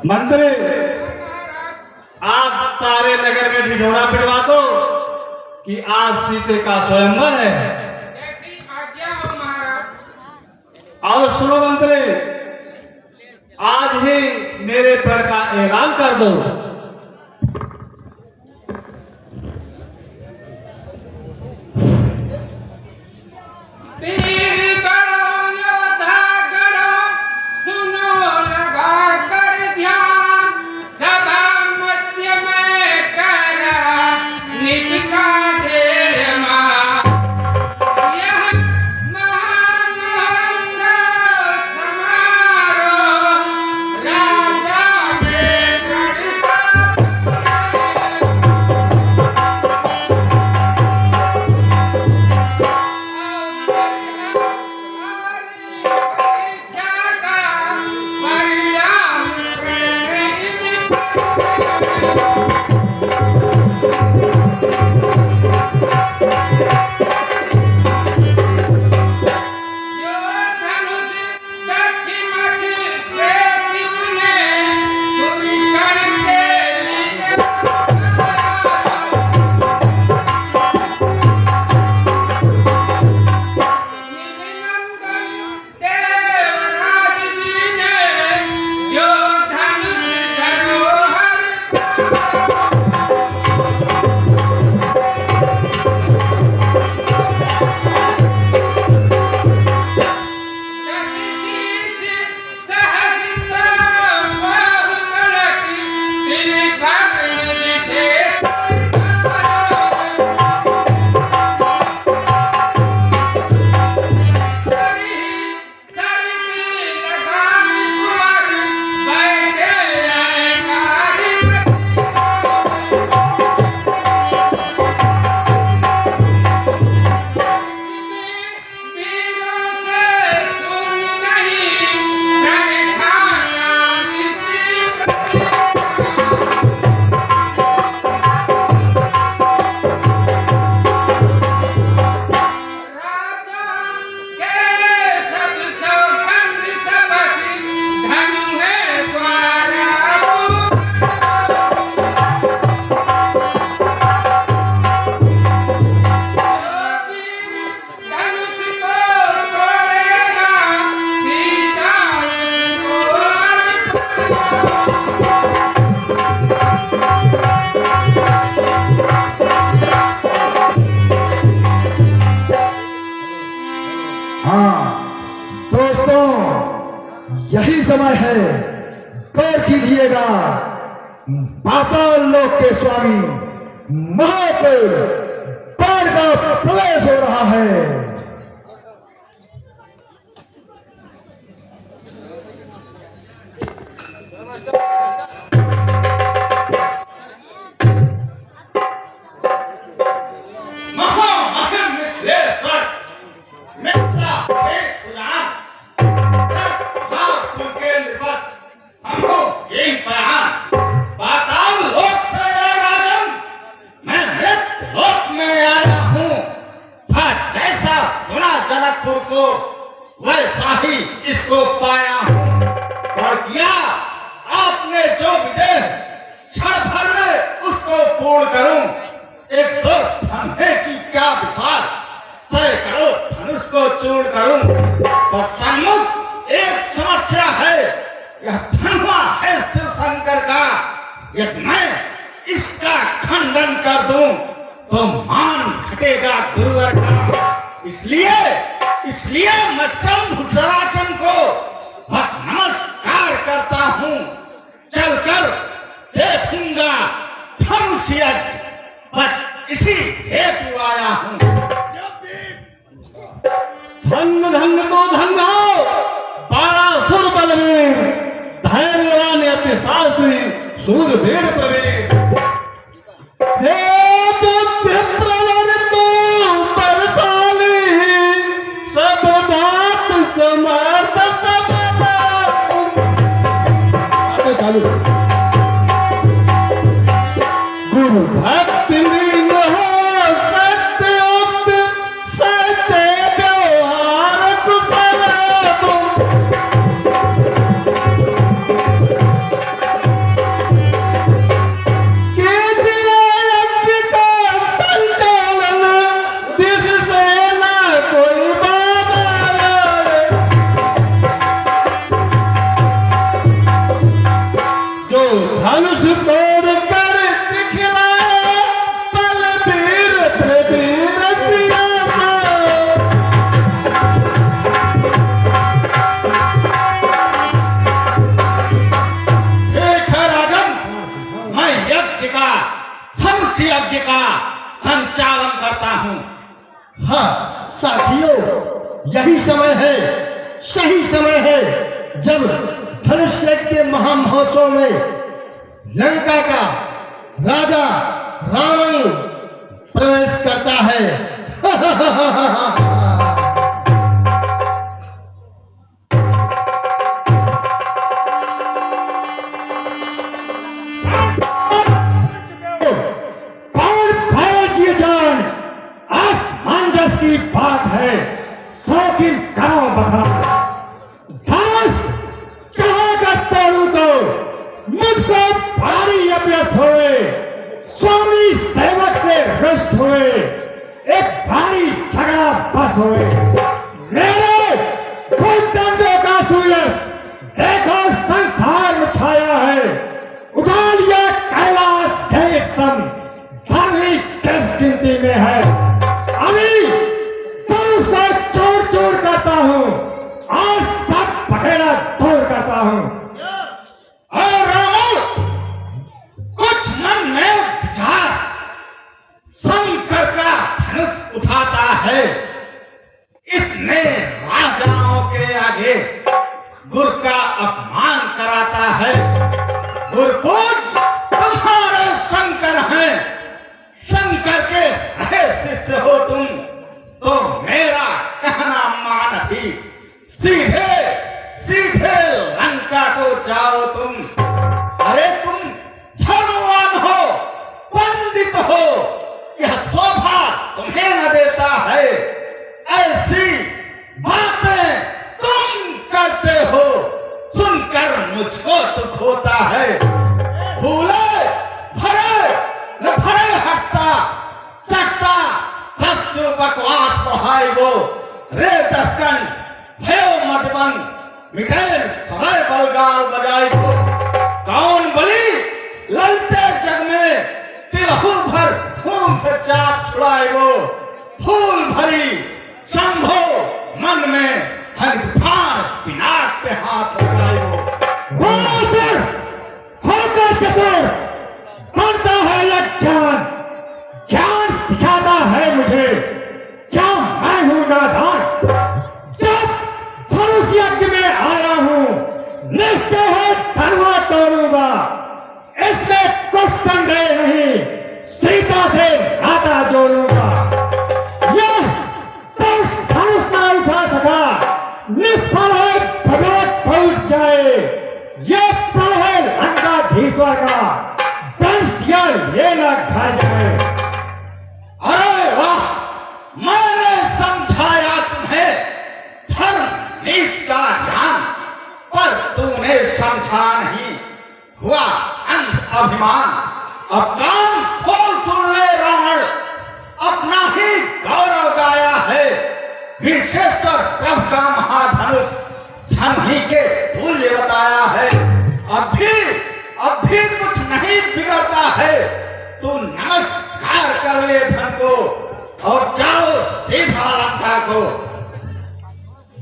मंत्री, आज सारे नगर में ढिढोरा पिटवा दो कि आज सीते का स्वयंवर है। ऐसी आज्ञा हो महाराज। और सुनो मंत्री, आज ही मेरे प्रण का ऐलान कर दो। वीर बड़ों योद्धा गणों, सुनो लगा कर ध्यान, सभा मध्य में करा निपका दे मां। यह महामहोत्सव समारोह राजा में बढ़ता परीक्षा का परिणाम जो धनुष दक्षिण से शिव ने सूर्यकण के लिए निमिनंदन देवराज जी ने जो धनुष धरोहर दस शीश सहस्त्र बाहुबलक दिल भग्न जिसे सरकी लगाम कुंवर बैठे अहंकारी वीरों से सुन नहीं रण खाना किसी राजा के सब सौगंध सबक धनु है द्वारा धनुष को तोड़ेगा सीता उसको हाँ दोस्तों, यही समय है, गौर कीजिएगा। पाताल लोक के स्वामी महादेव बाण का प्रवेश हो रहा है। जनकपुर को वैसा ही इसको पाया हूँ। और किया आपने जो विदेह क्षण भर में उसको पूर्ण करूं। एक दो धनुष की क्या विशाल, सैकड़ों धनुष को चूर्ण करूं। पर सन्मुख एक समस्या है, यह धनुआ है शिव शंकर का। यदि मैं इसका खंडन कर दूं तो मान घटेगा गुरुवर का। इसलिए मैं शंभुसरासन को बस नमस्कार करता हूँ। चलकर देखूंगा धनुष यज्ञ, बस इसी हेतु आया हूँ। धन्य धन्य तो धन्य हो बाणासुर बलवीर, धैर्यवान अति साहसी शूरवीर प्रवीर। हे बुद्धि प्रवर तू बलशाली, सब बात समर्थ सब गुरु भक्ति लीन हो सत्योक्त, सत्य व्यवहार कुशल तुम। यही समय है, सही समय है जब धनुष यज्ञ के महामहोत्सव में लंका का राजा रावण प्रवेश करता है। कौन भैया जान, आसमानजस की बात है, शौकीन करो बखान। धनुष चढ़ाकर तोड़ू तो मुझको भारी अभ्यस होए, स्वामी सेवक से रुष्ट हुए, एक भारी झगड़ा बस हुए। मेरे भूतदंडों का सूरज देखो संसार में छाया है, उठा लिया कैलाश के सम, धरनी किस गिनती में है। अभी धनुष को चोर चोर करता हूँ और सब पखेड़ा तोड़ करता हूँ। और रावण कुछ मन में विचार, शंकर का धनुष उठाता है। इतने राजाओं के आगे गुरु का अपमान कराता है। गुरुपूज तुम्हारे शंकर हैं, शंकर के रहे शिष्य हो तुम, तो मेरा कहना मान भी, सीधे सीधे लंका को जाओ तुम। अरे तुम धर्मवान हो, पंडित हो, यह शोभा तुम्हें न देता है। ऐसी बातें तुम करते हो, सुनकर मुझको दुख होता है। फूले भरे न भरे हटता सकता, बस जो बकवास बहाई वो रे दसकन भयो मधुबन, मिठाई सबाई बलगाल बजाई वो। कौन बली ललते जग में तिलहू भर घूम से चाप छुड़ाए वो। फूल भरी शंभो मन में हरिभान पिनाक पे हाथ लगाए वो। होकर होकर चतुर बनता है यह ज्ञान, ज्ञान सिखाता है मुझे, क्या मैं हूं नादान। जब धनुष यज्ञ में आया हूं, निश्चय है धनुआ तोड़ूंगा, इसमें कुछ संदेह नहीं, सीता से नाता जोड़ूंगा। यह धनुष ना उठा सका, निष्फल है भगवत टूट जाए। ये प्रण है लंकाधीश्वर का, वंश या ये न खा जाए। अरे वाह, मैंने समझाया तुम्हें धर्म नीति का ज्ञान, पर तूने समझा नहीं, हुआ अंध अभिमान। अब कान खोल सुन ले रावण, अपना ही गौरव गाया है। विश्वेश्वर प्रभु का महाधनुष धन ही के तुल्य बताया है। अब भी कुछ नहीं बिगड़ता है, तू नमस्कार कर ले धन को और जाओ सीधा लंका को।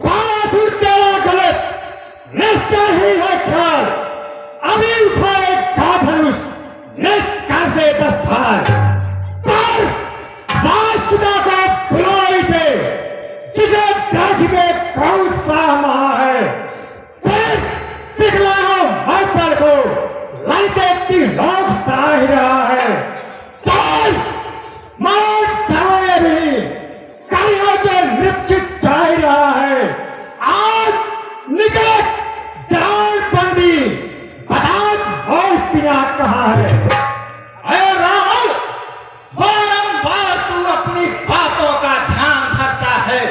बाणासुर तेरा गलत निश्चय ही है ख्याल, अभी उठाए धनुष निष्कर से 10 भार। पर राजसुदा को बुलाई थे, जिसे देख के कौन सा महा है। फिर दिखलाओ मर पर को, लड़के की लोग सराह रहा है। तोल मार धराए भी, करियो जो निश्चित चाह रहा है। आज निकट दरार बंदी, बता और पिना कहा है। अरे रावण, बारंबार तू अपनी बातों का ध्यान धरता है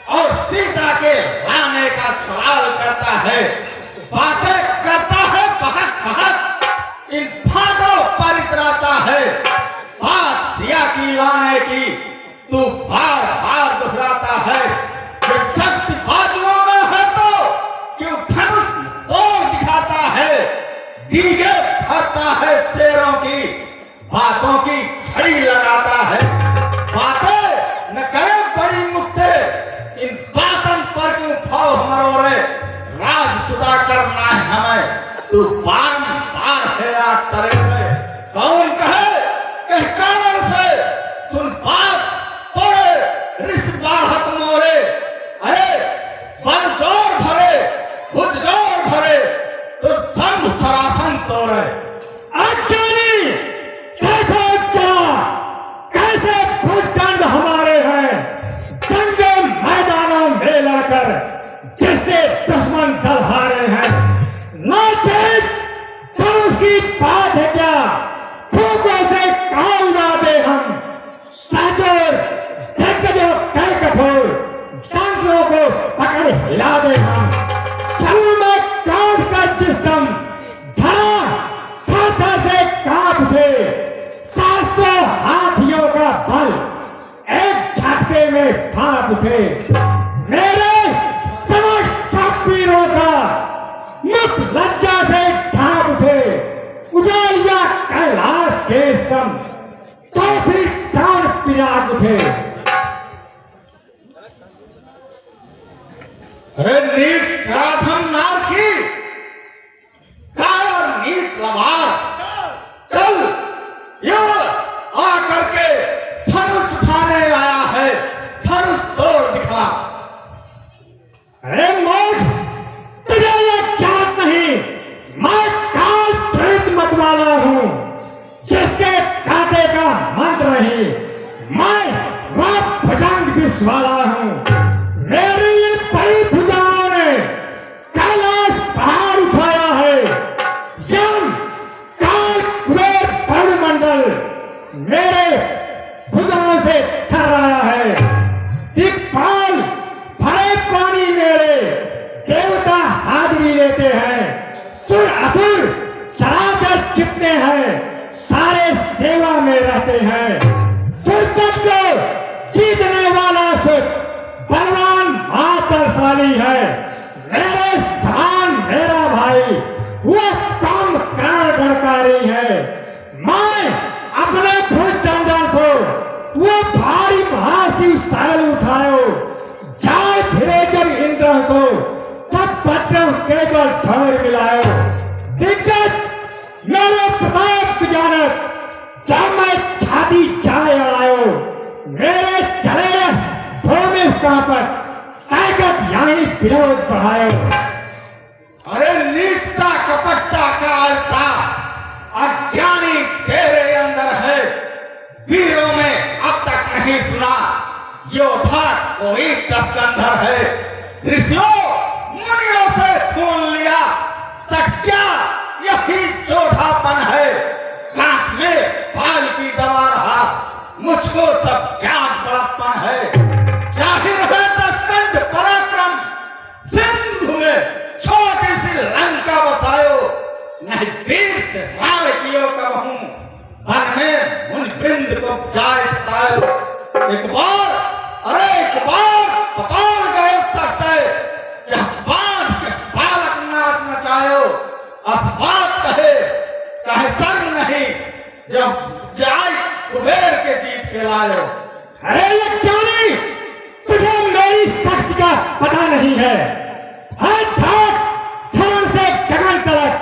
और सीता के लाने का सवाल करता है, बातें करता है बहक बहक, इन फाटों पर इतराता है। बात सिया की लाने की तू बार बार दोहराता है। जब शक्ति बाजुओं में है तो क्यों धनुष तोड़ दिखाता है। डीगे भरता है शेरों की, बातों की छड़ी लगाता है। बातें न करे बड़ी मुक्ते, इन बातन पर क्यों भाव मरोरे। राज सुधा करना है हमें, तू बारंबार है आग तरे में। कौन कहे कह कानों से सुन बात तोड़े, रिस बाहत मोरे। जिससे दुश्मन दल हारे हैं। नाचेज धनुष की बात है क्या, फूकों से कहाँ उड़ा दे हम। सहचोर दिग्गजों कै कठोर, डांगरों को पकड़ हिला दे हम। चलूं मैं क्रोध का जिस दम, धरा थर थर से कांप उठे। शास्त्रों हाथियों का बल एक झटके में भाप उठे। मेरे समस्त सब वीरों का मुख लज्जा से ढांप उठे। उजालिया कैलाश के सम, तो फिर कौन पिराग उठे। अरे नीच धराधम नार की, काय और नीच लवार, चल यो आकर के धनुष उठाने आया है, धनुष तोड़ दिखा। अरे मूर्ख, तुझे ये ज्ञात नहीं, मैं काल चरित मत वाला हूं, जिसके कांटे का मंत्र नहीं। मैं वह भुजंग विष वाला हूं। मेरी इन बड़ी भुजाओं ने कैलाश पहाड़ उठाया है। यम काल कुबेर वायुमंडल मेरे भुजाओं से थर्राया है। दिक्पाल भरे पानी मेरे देवता हाजिरी लेते हैं। सुर असुर चराचर जितने हैं सारे सेवा में रहते हैं। सुरपत को जीतने वाला सुर बलवान महाबलशाली है। मेरे समान मेरा भाई वह कम कारण गणकारी है। मैं अपने भुज दंडन से वो भारी महाशिव स्थल उठायो। जाए फिरे जब इंद्र को तब बच्चों केवल ठौर मिलायो। दिग्गज मेरे प्रताप की जानत जब मैं छाती चाय अड़ायो। मेरे चले भूमि कांपत ताकत यहीं विरोध बढ़ायो। अरे नीचता कपटता का अलता अज्ञानी तेरे अंदर है। वीरों में अब तक नहीं सुना योद्धा कोई दस्कंधर है। ऋषियों मुनियों से खून लिया, सच्चा यही चौथापन है। कांच में बाल की दवा रहा, मुझको सब ज्ञान बड़प्पन है। जाहिर है दस्कंध पराक्रम, सिंधु में छोटी सी लंका बसायो। नहीं वीर से राल कियो कबहूं, वन में मुन बिंद को जाय सतायो। एक बार अरे एक बार पताल गए सकते, जब बांध के बालक नाच नचायो। असबात कहे संग नहीं, जब जाय कुबेर के जीत के लायो। अरे लज्जानी, तुझे मेरी शक्ति का पता नहीं है। हर धाक धरण से गगन तलक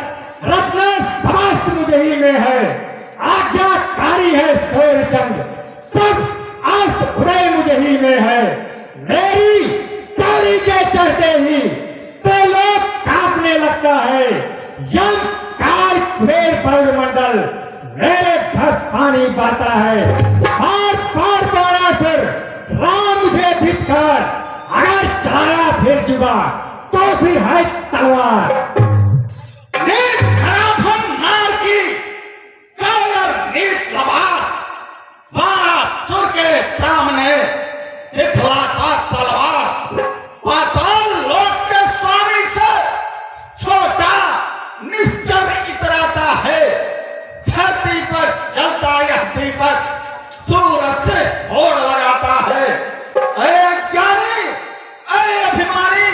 रचना समस्त मुझे ही में है। आज्ञाकारी है सूर्यचंद्र, सब अस्त उदय मुझे ही में है। मेरी गौरी के चढ़ते ही त्रिलोक कांपने लगता है। यम काल कुबेर वायुमंडल मेरे घर पानी बहता है। बार बार बाणासुर राम मुझे धिक्कार, अगर चलाया फिर जुबा तो फिर है तलवार। नीच धराधम नार की, कायर नीच लबार, बाणासुर के सामने दिखलाता तलवार। पाताल लोक के स्वामी से छोटा निश्चर इतराता है। धरती पर जलता यह दीपक सूरज से होड़ लगाता है। ऐ अज्ञानी, ऐ अभिमानी,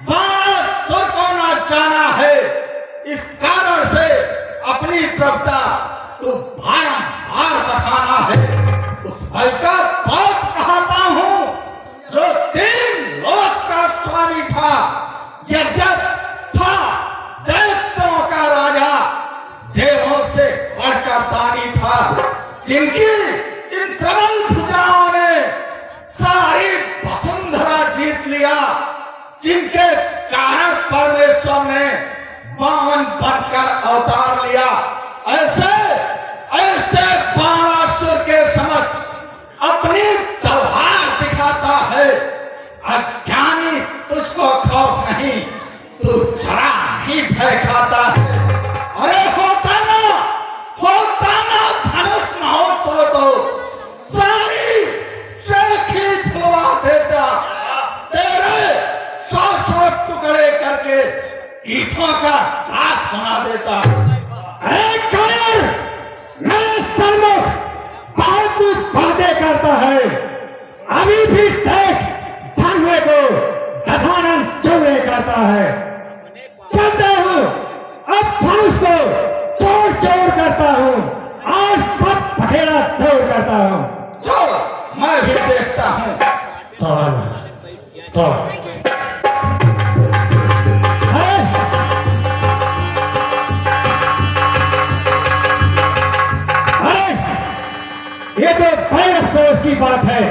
बाणासुर को न जाना है। इस कारण से अपनी प्रभुता तू बारंबार बखाना है। उस बल का बात कहता हूं जो 3 लोक का स्वामी था। यद्यप था दैत्यों का राजा, देवों से बढ़कर दानी था। जिनकी इन प्रबल भुजाओं ने सारी वसुंधरा जीत लिया, जिनके कारण परमेश्वर ने बावन बनकर अवतार लिया। ऐसे ऐसे बाणासुर के समक्ष अपनी तलवार दिखाता है। अज्ञानी तुझको तू जरा ही भय खाता है। अरे होता ना धनुष महोत्सव तो सारी शेखी धुलवा देता, तेरे 100 टुकड़े करके कीथों का घास बना देता। अरे कायर, मेरे सन्मुख बहुत बातें करता है। अभी भी देख, धनुए को दधानन चोरे करता है। चलता हूँ, अब धनुष को चोर चोर करता हूँ और सब पखेड़ा दौड़ करता हूँ। चल मैं भी देखता हूँ। तो ये तो बड़े अफसोस की बात है,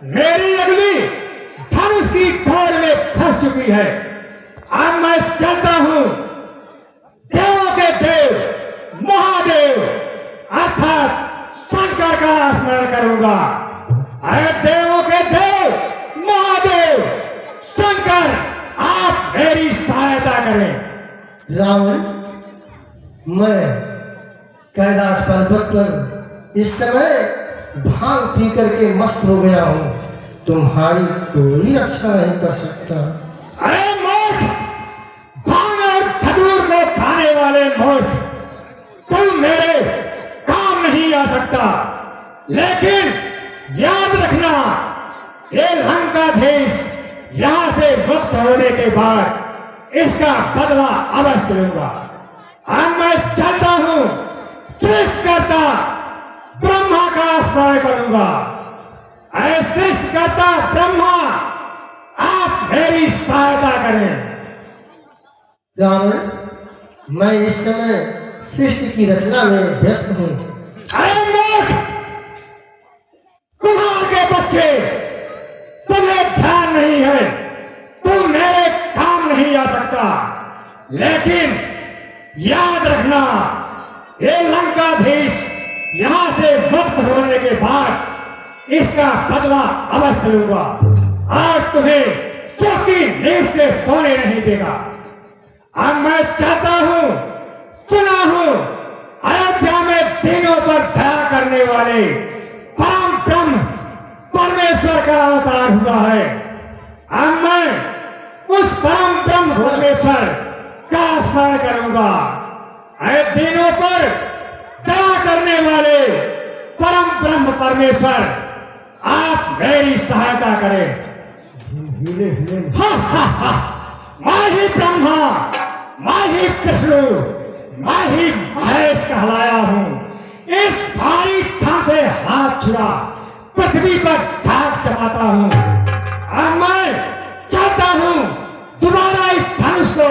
मेरी अगली धनुष की डोर में फंस चुकी है। अब मैं चलता हूं, देवों के देव महादेव अर्थात शंकर का स्मरण करूंगा। अरे देवों के देव महादेव शंकर, आप मेरी सहायता करें। रावण, मैं कैलाश पर्वत पर इस समय भांग पी करके मस्त हो गया हूँ, तुम्हारी कोई रक्षा नहीं कर सकता। अरे मूर्ख, भांग और खजूर को खाने वाले मूर्ख, तुम मेरे काम नहीं आ सकता। लेकिन याद रखना, ये लंकाधीश यहां से मुक्त होने के बाद इसका बदला अवश्य लूंगा। अब मैं चलता हूं, सृष्टिकर्ता ब्रह्मा का स्मरण करूंगा। ऐ सृष्टिकर्ता ब्रह्मा, आप मेरी सहायता करें। रावण, मैं इस समय सृष्टि की रचना में व्यस्त हूँ। अरे मूर्ख, कुमार के बच्चे, तुम्हें ध्यान नहीं है, तुम मेरे काम नहीं आ सकता। लेकिन याद रखना, ये लंकाधीश यहां से मुक्त होने के बाद इसका बदला अवश्य लूंगा और तुम्हें सुख की नींद से सोने नहीं देगा। अब मैं चाहता हूं, सुना हूं, अयोध्या में दिनों पर दया करने वाले परम ब्रह्म परमेश्वर का अवतार हुआ है। अब मैं उस परम ब्रह्म परमेश्वर का स्मरण करूंगा। अरे दिनों पर दया करने वाले परम ब्रह्म परमेश्वर, आप मेरी सहायता करें। मैं ही ब्रह्मा, मैं ही विष्णु, मैं ही महेश कहलाया हूँ। इस भारी थम से हाथ छुड़ा पृथ्वी पर धाक जमाता हूँ। अब मैं चलता हूँ, दोबारा इस धनुष को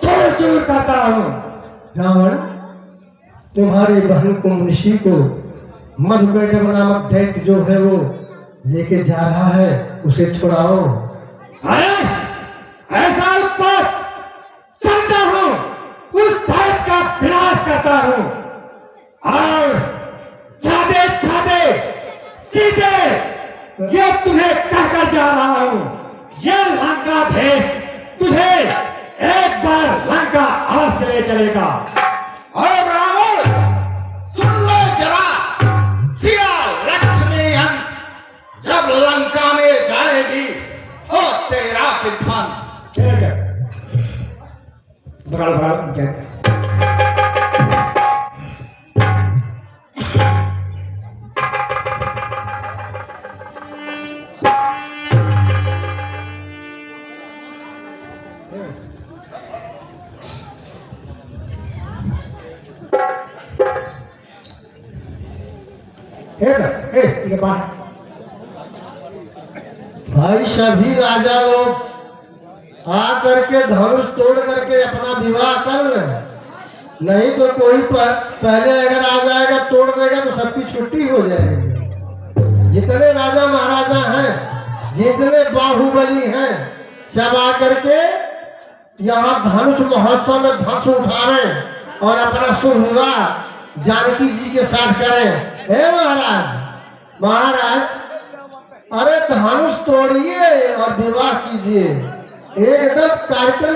चूर चूर करता हूँ। रावण, तुम्हारी बहन कुंभऋषि को मधुकैटभ नामक दैत्य जो है वो लेके जा रहा है, उसे छुड़ाओ। अरे ऐसा उत्पात, चलता हूं, उस दैत्य का विनाश करता हूं और जाते जाते सीधे ये तुम्हें कहकर जा रहा हूं, ये लंकाधीश तुझे एक बार लंका अवश्य ले चलेगा। और रावण, सुन लो जरा, सिया लक्ष्मी जब लंका में जाएगी हो तेरा विध्वंस। भाई, सभी राजा लोग आ करके धनुष तोड़ करके अपना विवाह कर लें, नहीं तो कोई पहले अगर आ जाएगा तोड़ देगा तो सबकी छुट्टी हो जाएगी। जितने राजा महाराजा हैं, जितने बाहुबली हैं, सब आ करके यहाँ धनुष महोत्सव में धनुष उठावें और अपना शुभ विवाह जानकी जी के साथ करें। हे महाराज, महाराज, अरे धनुष तोड़िए और विवाह कीजिए, एकदम कार्यक्रम